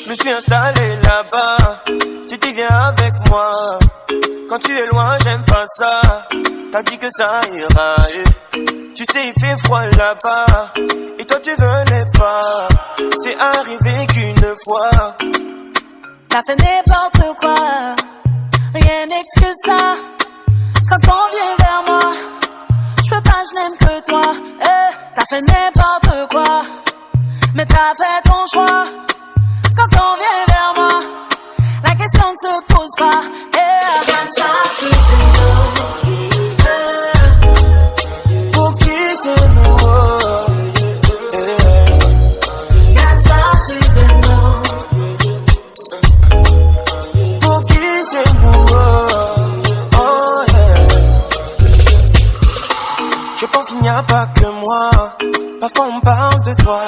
Je me suis installé là-bas, si tu viens avec moi. Quand tu es loin, j'aime pas ça. T'as dit que ça ira, Tu sais, il fait froid là-bas, et toi tu venais pas. C'est arrivé qu'une fois. T'as fait n'importe quoi, rien n'excuse ça. Quand on vient vers moi, je peux pas, je n'aime que toi. T'as fait n'importe quoi, mais t'as fait ton choix. Quand on vient vers moi, la question ne se pose pas. Pour qui c'est nous? Pour qui c'est nous? Je pense qu'il n'y a pas que moi. Parfois on parle de toi.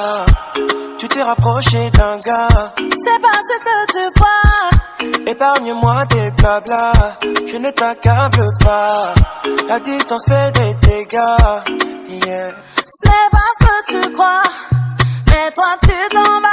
Tu t'es rapproché d'un gars. C'est pas ce que tu crois. Épargne-moi tes blabla. Je ne t'accable pas. La distance fait des dégâts. Ce n'est pas ce que tu crois. Mais toi tu t'en vas.